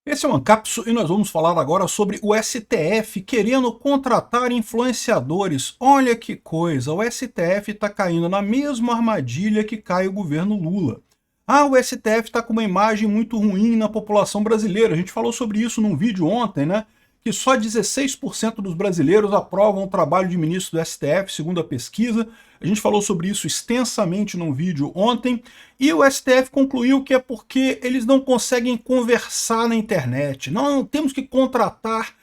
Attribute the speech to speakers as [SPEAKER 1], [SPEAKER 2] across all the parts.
[SPEAKER 1] Esse é o Ancapsu e nós vamos falar agora sobre o STF querendo contratar influenciadores. Olha que coisa, o STF está caindo na mesma armadilha que cai o governo Lula. Ah, o STF está com uma imagem muito ruim na população brasileira. A gente falou sobre isso num vídeo ontem, né? Que só 16% dos brasileiros aprovam o trabalho de ministro do STF, segundo a pesquisa. A gente falou sobre isso extensamente num vídeo ontem, e o STF concluiu que é porque eles não conseguem conversar na internet. Não temos que contratar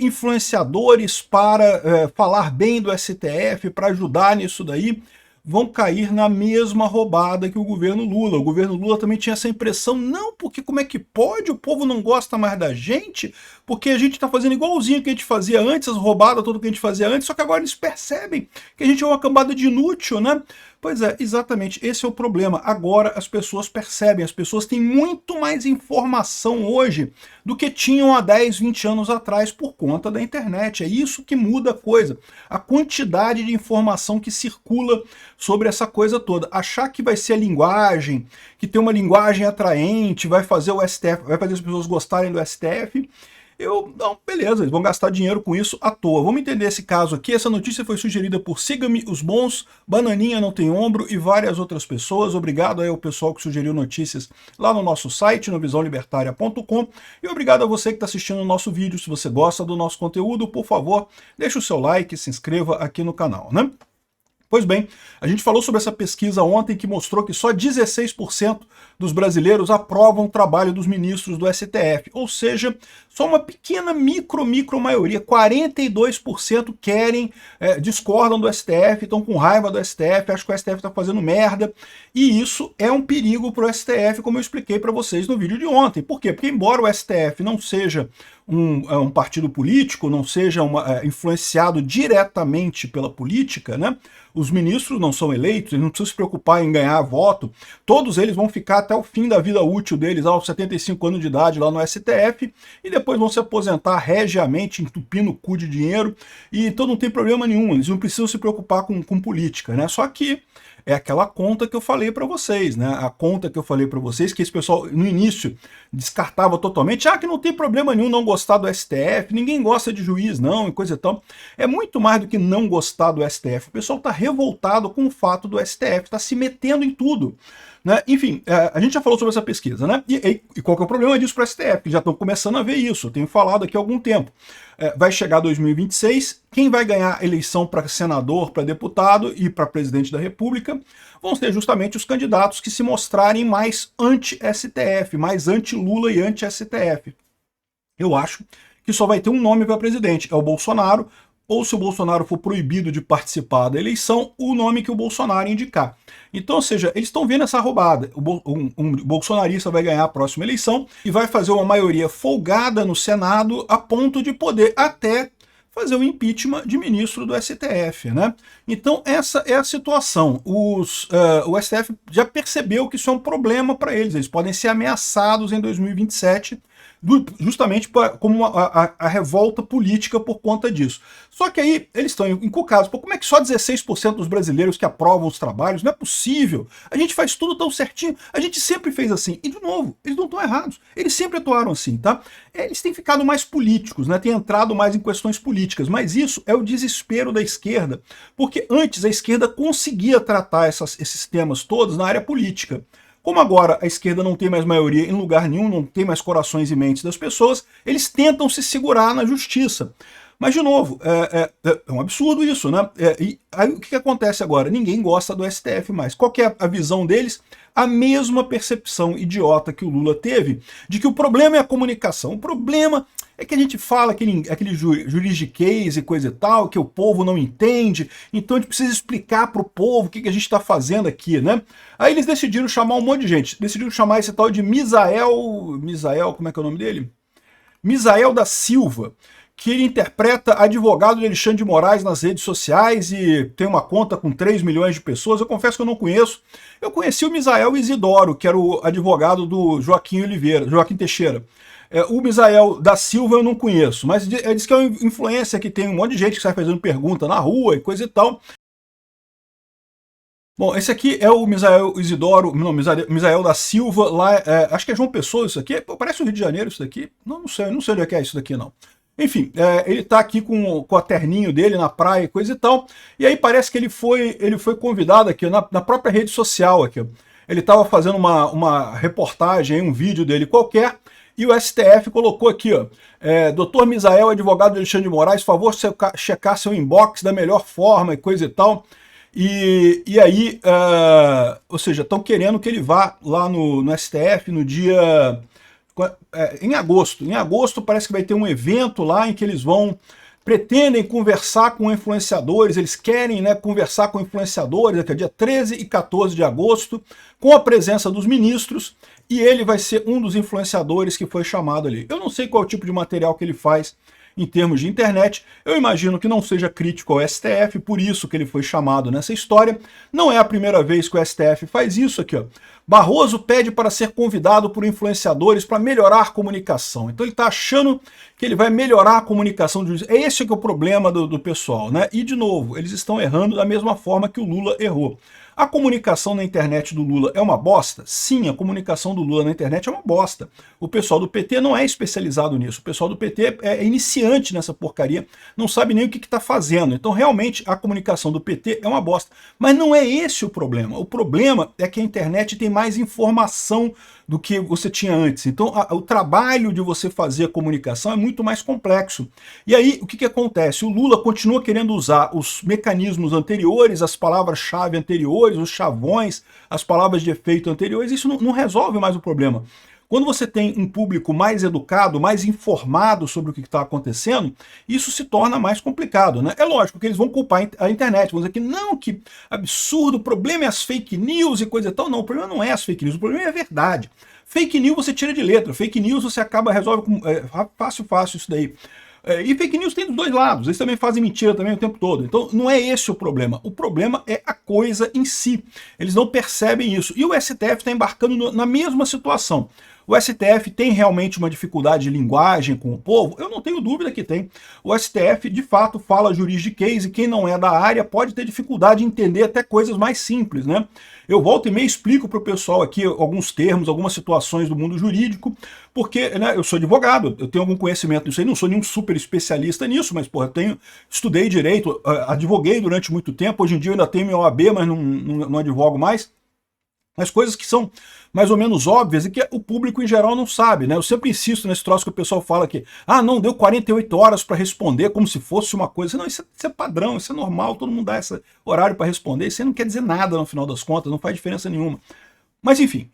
[SPEAKER 1] influenciadores para falar bem do STF, para ajudar nisso daí. Vão cair na mesma roubada que o governo Lula. O governo Lula também tinha essa impressão, não, porque como é que pode? O povo não gosta mais da gente, porque a gente está fazendo igualzinho que a gente fazia antes, as roubadas, tudo que a gente fazia antes, só que agora eles percebem que a gente é uma cambada de inútil, né? Pois é, exatamente, esse é o problema. Agora as pessoas percebem, as pessoas têm muito mais informação hoje do que tinham há 10, 20 anos atrás por conta da internet. É isso que muda a coisa. A quantidade de informação que circula sobre essa coisa toda. Achar que vai ser a linguagem, que tem uma linguagem atraente, vai fazer o STF, vai fazer as pessoas gostarem do STF, não, beleza, eles vão gastar dinheiro com isso à toa. Vamos entender esse caso aqui. Essa notícia foi sugerida por Siga-me os Bons, Bananinha Não Tem Ombro e várias outras pessoas. Obrigado aí ao pessoal que sugeriu notícias lá no nosso site, no visãolibertaria.com. E obrigado a você que está assistindo o nosso vídeo. Se você gosta do nosso conteúdo, por favor, deixe o seu like e se inscreva aqui no canal, né? Pois bem, a gente falou sobre essa pesquisa ontem que mostrou que só 16% dos brasileiros aprovam o trabalho dos ministros do STF, ou seja, só uma pequena micro maioria, 42% querem, discordam do STF, estão com raiva do STF, acham que o STF está fazendo merda, e isso é um perigo para o STF, como eu expliquei para vocês no vídeo de ontem. Por quê? Porque embora o STF não seja um partido político, não seja influenciado diretamente pela política, né? Os ministros não são eleitos, eles não precisam se preocupar em ganhar voto, todos eles vão ficar até o fim da vida útil deles, aos 75 anos de idade lá no STF, e depois vão se aposentar regiamente, entupindo o cu de dinheiro, e então não tem problema nenhum, eles não precisam se preocupar com política, né? Só que é aquela conta que eu falei para vocês, né? A conta que eu falei para vocês, que esse pessoal no início descartava totalmente, que não tem problema nenhum não gostar do STF, ninguém gosta de juiz não, e coisa e tal. É muito mais do que não gostar do STF, o pessoal está revoltado com o fato do STF, está se metendo em tudo. Né? Enfim, a gente já falou sobre essa pesquisa, né? E qual que é o problema disso para o STF? Que já estão começando a ver isso, eu tenho falado aqui há algum tempo. Vai chegar 2026, quem vai ganhar a eleição para senador, para deputado e para presidente da República vão ser justamente os candidatos que se mostrarem mais anti-STF, mais anti-Lula e anti-STF. Eu acho que só vai ter um nome para presidente, é o Bolsonaro, ou se o Bolsonaro for proibido de participar da eleição, o nome que o Bolsonaro indicar. Então, ou seja, eles estão vendo essa roubada. Um bolsonarista vai ganhar a próxima eleição e vai fazer uma maioria folgada no Senado a ponto de poder até fazer o impeachment de ministro do STF, né? Então essa é a situação. O STF já percebeu que isso é um problema para eles podem ser ameaçados em 2027 justamente como a revolta política por conta disso. Só que aí eles estão encucados. Como é que só 16% dos brasileiros que aprovam os trabalhos? Não é possível. A gente faz tudo tão certinho. A gente sempre fez assim. E, de novo, eles não estão errados. Eles sempre atuaram assim, tá? Eles têm ficado mais políticos, né? Têm entrado mais em questões políticas. Mas isso é o desespero da esquerda. Porque antes a esquerda conseguia tratar esses temas todos na área política. Como agora a esquerda não tem mais maioria em lugar nenhum, não tem mais corações e mentes das pessoas, eles tentam se segurar na justiça. Mas, de novo, é um absurdo isso, né? E aí, o que acontece agora? Ninguém gosta do STF mais. Qual que é a visão deles? A mesma percepção idiota que o Lula teve de que o problema é a comunicação. O problema é que a gente fala aquele juridiquês e coisa e tal, que o povo não entende, então a gente precisa explicar para o povo o que a gente está fazendo aqui, né? Aí eles decidiram chamar um monte de gente, decidiram chamar esse tal de Misael, como é que é o nome dele? Misael da Silva, que ele interpreta advogado de Alexandre de Moraes nas redes sociais e tem uma conta com 3 milhões de pessoas. Eu confesso que eu não conheço. Eu conheci o Misael Isidoro, que era o advogado do Joaquim Teixeira. O Misael da Silva eu não conheço, mas diz que é uma influência que tem um monte de gente que sai fazendo pergunta na rua e coisa e tal. Bom, esse aqui é o Misael Isidoro, não, Misael da Silva, lá, acho que é João Pessoa isso aqui, pô, parece o Rio de Janeiro isso daqui, não sei onde é que é isso daqui não. Enfim, ele tá aqui com a terninho dele na praia e coisa e tal, e aí parece que ele foi convidado aqui na própria rede social aqui. Ele estava fazendo uma reportagem, um vídeo dele qualquer, e o STF colocou aqui, ó, Dr. Misael, advogado de Alexandre de Moraes, favor checar seu inbox da melhor forma e coisa e tal. E aí, ou seja, estão querendo que ele vá lá no STF no dia... em agosto. Em agosto parece que vai ter um evento lá em que eles pretendem conversar com influenciadores, eles querem, né, conversar com influenciadores, que é dia 13 e 14 de agosto, com a presença dos ministros, e ele vai ser um dos influenciadores que foi chamado ali. Eu não sei qual é o tipo de material que ele faz em termos de internet, eu imagino que não seja crítico ao STF, por isso que ele foi chamado nessa história. Não é a primeira vez que o STF faz isso aqui, ó. Barroso pede para ser convidado por influenciadores para melhorar a comunicação. Então ele está achando que ele vai melhorar a comunicação do juiz. É esse que é o problema do pessoal, né? E, de novo, eles estão errando da mesma forma que o Lula errou. A comunicação na internet do Lula é uma bosta? Sim, a comunicação do Lula na internet é uma bosta. O pessoal do PT não é especializado nisso. O pessoal do PT é iniciante nessa porcaria, não sabe nem o que está fazendo. Então, realmente, a comunicação do PT é uma bosta. Mas não é esse o problema. O problema é que a internet tem mais informação do que você tinha antes. Então, o trabalho de você fazer a comunicação é muito mais complexo. E aí, o que acontece? O Lula continua querendo usar os mecanismos anteriores, as palavras-chave anteriores, os chavões, as palavras de efeito anteriores. Isso não resolve mais o problema. Quando você tem um público mais educado, mais informado sobre o que está acontecendo, isso se torna mais complicado, né? É lógico que eles vão culpar a internet, vão dizer que não, que absurdo, o problema é as fake news e coisa e tal. Não, o problema não é as fake news, o problema é a verdade. Fake news você tira de letra, fake news você resolve com, fácil isso daí. E fake news tem dos dois lados, eles também fazem mentira também o tempo todo. Então não é esse o problema é a coisa em si. Eles não percebem isso. E o STF está embarcando na mesma situação. O STF tem realmente uma dificuldade de linguagem com o povo? Eu não tenho dúvida que tem. O STF, de fato, fala juridiquês e quem não é da área pode ter dificuldade de entender até coisas mais simples, né? Eu volto e meio explico para o pessoal aqui alguns termos, algumas situações do mundo jurídico, porque, né, eu sou advogado, eu tenho algum conhecimento nisso aí, não sou nenhum super especialista nisso, mas, porra, estudei direito, advoguei durante muito tempo, hoje em dia eu ainda tenho meu OAB, mas não advogo mais. Mas coisas que são mais ou menos óbvias e que o público em geral não sabe, né? Eu sempre insisto nesse troço que o pessoal fala que não, deu 48 horas para responder como se fosse uma coisa. Não, isso é padrão, isso é normal, todo mundo dá esse horário para responder, isso aí não quer dizer nada no final das contas, não faz diferença nenhuma. Mas enfim,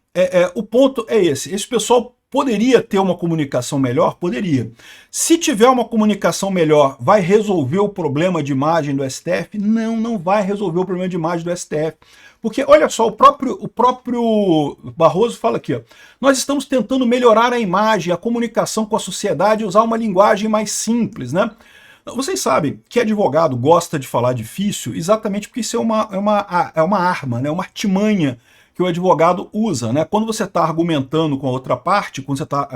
[SPEAKER 1] o ponto é esse. Esse pessoal poderia ter uma comunicação melhor? Poderia. Se tiver uma comunicação melhor, vai resolver o problema de imagem do STF? Não, não vai resolver o problema de imagem do STF. Porque, olha só, o próprio Barroso fala aqui, ó, nós estamos tentando melhorar a imagem, a comunicação com a sociedade e usar uma linguagem mais simples, né? Vocês sabem que advogado gosta de falar difícil exatamente porque isso é uma arma, né? Uma artimanha que o advogado usa, né? Quando você está argumentando com a outra parte, quando você está...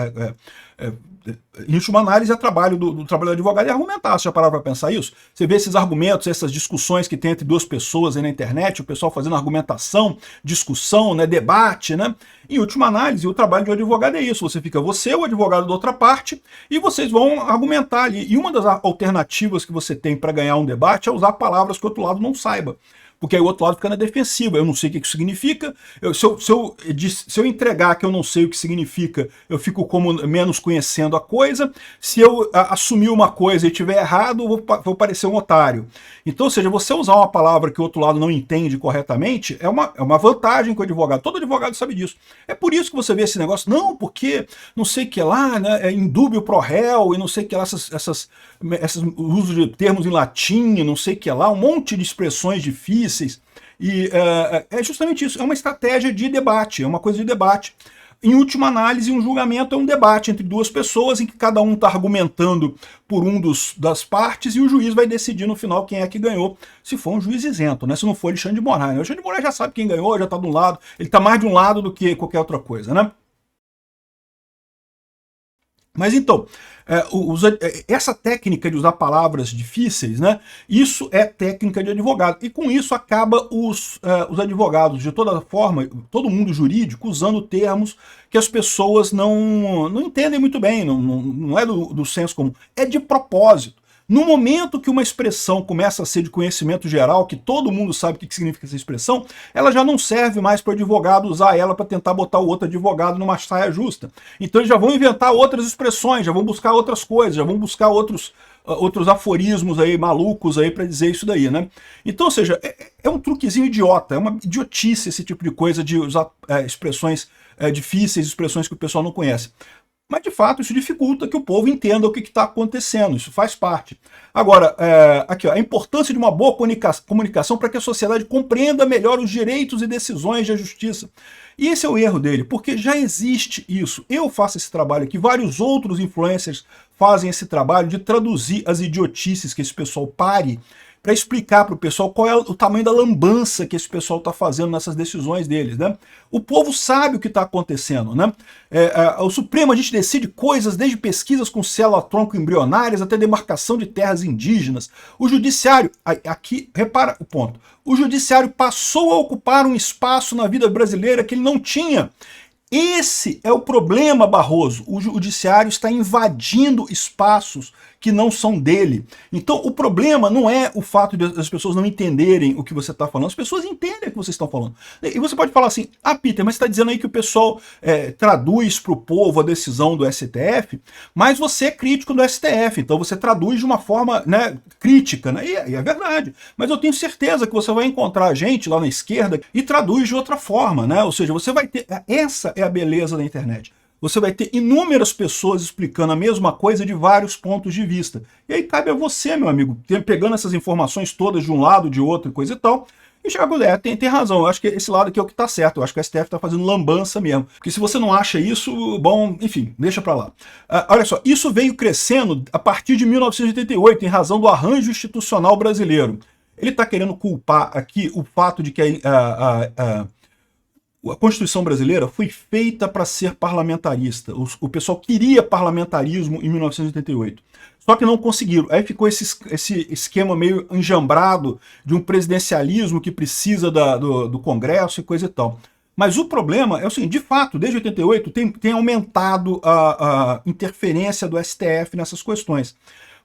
[SPEAKER 1] em última análise, é trabalho do trabalho do advogado é argumentar. Você já parou para pensar isso? Você vê esses argumentos, essas discussões que tem entre duas pessoas aí na internet, o pessoal fazendo argumentação, discussão, né, debate, né? Em última análise, o trabalho de um advogado é isso. Você, o advogado da outra parte, e vocês vão argumentar ali. E uma das alternativas que você tem para ganhar um debate é usar palavras que o outro lado não saiba. Porque aí o outro lado fica na defensiva, eu não sei o que isso significa, se eu entregar que eu não sei o que significa, eu fico como menos conhecendo a coisa, se eu assumir uma coisa e estiver errado, vou parecer um otário. Então, ou seja, você usar uma palavra que o outro lado não entende corretamente, é uma vantagem com o advogado, todo advogado sabe disso. É por isso que você vê esse negócio, não, porque não sei o que lá, né, indúbio pro réu, e não sei o que lá, esses usos de termos em latim, não sei o que lá, um monte de expressões difíceis. E é justamente isso, é uma estratégia de debate, é uma coisa de debate. Em última análise, um julgamento é um debate entre duas pessoas em que cada um está argumentando por das partes e o juiz vai decidir no final quem é que ganhou, se for um juiz isento, né? Se não for Alexandre de Moraes. O Alexandre de Moraes já sabe quem ganhou, já está de um lado, ele está mais de um lado do que qualquer outra coisa, né? Mas então, essa técnica de usar palavras difíceis, né, isso é técnica de advogado. E com isso acaba os advogados, de toda forma, todo mundo jurídico, usando termos que as pessoas não entendem muito bem, não é do senso comum, é de propósito. No momento que uma expressão começa a ser de conhecimento geral, que todo mundo sabe o que significa essa expressão, ela já não serve mais para o advogado usar ela para tentar botar o outro advogado numa saia justa. Então eles já vão inventar outras expressões, já vão buscar outras coisas, já vão buscar outros aforismos aí, malucos aí para dizer isso daí, né? Então, ou seja, é um truquezinho idiota, é uma idiotice esse tipo de coisa de usar expressões difíceis, expressões que o pessoal não conhece. Mas, de fato, isso dificulta que o povo entenda o que está acontecendo, isso faz parte. Agora, aqui, ó, a importância de uma boa comunicação para que a sociedade compreenda melhor os direitos e decisões da justiça. E esse é o erro dele, porque já existe isso. Eu faço esse trabalho aqui, vários outros influencers fazem esse trabalho de traduzir as idiotices que esse pessoal pare, para explicar para o pessoal qual é o tamanho da lambança que esse pessoal está fazendo nessas decisões deles, né? O povo sabe o que está acontecendo, né? O Supremo, a gente decide coisas desde pesquisas com célula-tronco embrionárias até demarcação de terras indígenas. O judiciário, aqui, repara o ponto, o judiciário passou a ocupar um espaço na vida brasileira que ele não tinha. Esse é o problema, Barroso. O judiciário está invadindo espaços que não são dele. Então o problema não é o fato de as pessoas não entenderem o que você está falando, as pessoas entendem o que vocês estão falando. E você pode falar assim, Peter, mas você está dizendo aí que o pessoal traduz para o povo a decisão do STF, mas você é crítico do STF, então você traduz de uma forma, né, crítica, né? E é verdade. Mas eu tenho certeza que você vai encontrar gente lá na esquerda e traduz de outra forma, né? Ou seja, você vai ter... Essa é a beleza da internet. Você vai ter inúmeras pessoas explicando a mesma coisa de vários pontos de vista. E aí cabe a você, meu amigo, pegando essas informações todas de um lado, de outro e coisa e tal, e chegar com tem razão, eu acho que esse lado aqui é o que está certo, eu acho que o STF está fazendo lambança mesmo. Porque se você não acha isso, bom, enfim, deixa para lá. Olha só, isso veio crescendo a partir de 1988, em razão do arranjo institucional brasileiro. Ele está querendo culpar aqui o fato de que a Constituição brasileira foi feita para ser parlamentarista. O pessoal queria parlamentarismo em 1988. Só que não conseguiram. Aí ficou esse esquema meio enjambrado de um presidencialismo que precisa do Congresso e coisa e tal. Mas o problema é o seguinte, de fato, desde 88 tem aumentado a interferência do STF nessas questões.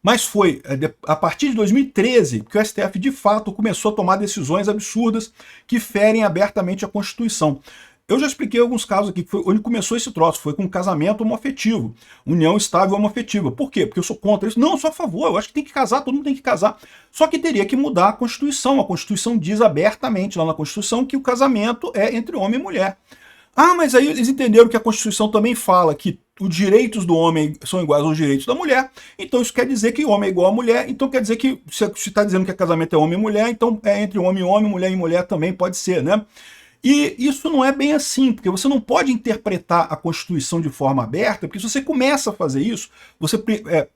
[SPEAKER 1] Mas foi a partir de 2013 que o STF, de fato, começou a tomar decisões absurdas que ferem abertamente a Constituição. Eu já expliquei alguns casos aqui, onde começou esse troço, foi com casamento homoafetivo, união estável homoafetiva. Por quê? Porque eu sou contra isso? Não, eu sou a favor, eu acho que tem que casar, todo mundo tem que casar. Só que teria que mudar a Constituição diz abertamente lá na Constituição que o casamento é entre homem e mulher. Mas aí eles entenderam que a Constituição também fala que os direitos do homem são iguais aos direitos da mulher, então isso quer dizer que o homem é igual à mulher, então quer dizer que se está dizendo que casamento é homem e mulher, então é entre homem e homem, mulher e mulher também pode ser, né? E isso não é bem assim, porque você não pode interpretar a Constituição de forma aberta, porque se você começa a fazer isso, você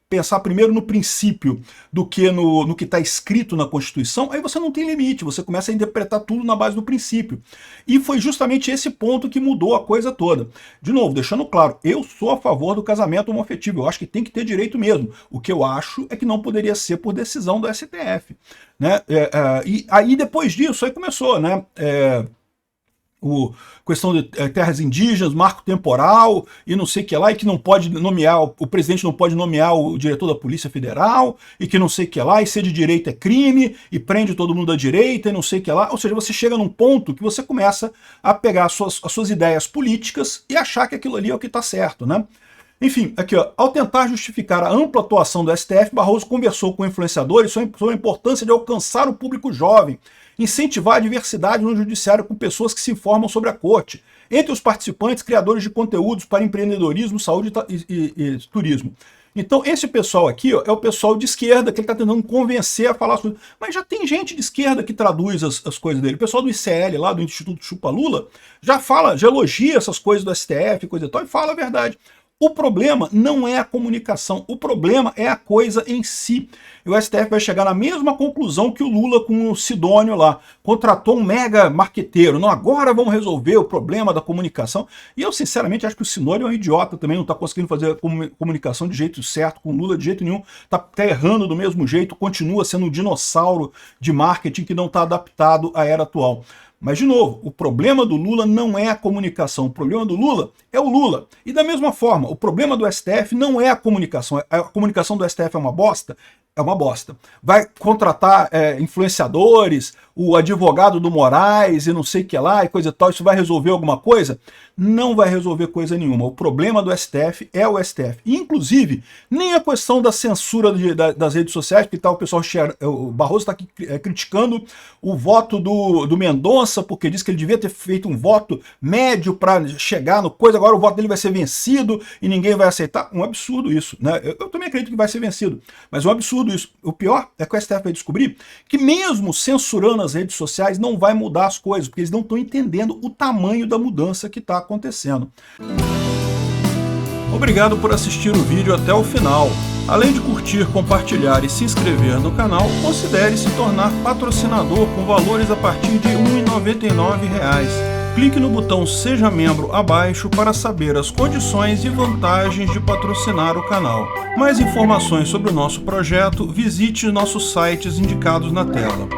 [SPEAKER 1] pensar primeiro no princípio do que no que está escrito na Constituição, aí você não tem limite, você começa a interpretar tudo na base do princípio. E foi justamente esse ponto que mudou a coisa toda. De novo, deixando claro, eu sou a favor do casamento homoafetivo, eu acho que tem que ter direito mesmo. O que eu acho é que não poderia ser por decisão do STF. Né? E aí depois disso, aí começou, né? Questão de terras indígenas, marco temporal e não sei o que lá, e que não pode nomear, o presidente não pode nomear o diretor da Polícia Federal, e que não sei o que lá, e ser de direita é crime, e prende todo mundo da direita, e não sei o que lá. Ou seja, você chega num ponto que você começa a pegar as suas ideias políticas e achar que aquilo ali é o que está certo, né? Enfim, aqui ó, ao tentar justificar a ampla atuação do STF, Barroso conversou com influenciadores sobre a importância de alcançar o público jovem, incentivar a diversidade no judiciário com pessoas que se informam sobre a corte. Entre os participantes, criadores de conteúdos para empreendedorismo, saúde e turismo. Então esse pessoal aqui ó, é o pessoal de esquerda que ele está tentando convencer a falar sobre... Mas já tem gente de esquerda que traduz as coisas dele. O pessoal do ICL lá, do Instituto Chupa Lula, já fala, já elogia essas coisas do STF, coisa e tal, e fala a verdade. O problema não é a comunicação, o problema é a coisa em si. E o STF vai chegar na mesma conclusão que o Lula com o Sidônio lá. Contratou um mega marqueteiro. Não, agora vamos resolver o problema da comunicação. E eu, sinceramente, acho que o Sidônio é um idiota também, não está conseguindo fazer a comunicação de jeito certo com o Lula de jeito nenhum. Está errando do mesmo jeito, continua sendo um dinossauro de marketing que não está adaptado à era atual. Mas, de novo, o problema do Lula não é a comunicação, o problema do Lula é o Lula. E da mesma forma, o problema do STF não é a comunicação do STF é uma bosta? É uma bosta. Vai contratar influenciadores, o advogado do Moraes e não sei o que lá e coisa e tal, isso vai resolver alguma coisa? Não vai resolver coisa nenhuma. O problema do STF é o STF. E, inclusive, nem a questão da censura das redes sociais, porque tá, o Barroso está criticando o voto do Mendonça, porque diz que ele devia ter feito um voto médio para chegar no coisa, agora o voto dele vai ser vencido e ninguém vai aceitar. Um absurdo isso, né? Eu também acredito que vai ser vencido, mas é um absurdo isso. O pior é que o STF vai descobrir que mesmo censurando as redes sociais não vai mudar as coisas, porque eles não estão entendendo o tamanho da mudança que está acontecendo. Obrigado por assistir o vídeo até o final. Além de curtir, compartilhar e se inscrever no canal, considere se tornar patrocinador com valores a partir de R$ 1,99. Clique no botão Seja Membro abaixo para saber as condições e vantagens de patrocinar o canal. Mais informações sobre o nosso projeto, visite nossos sites indicados na tela.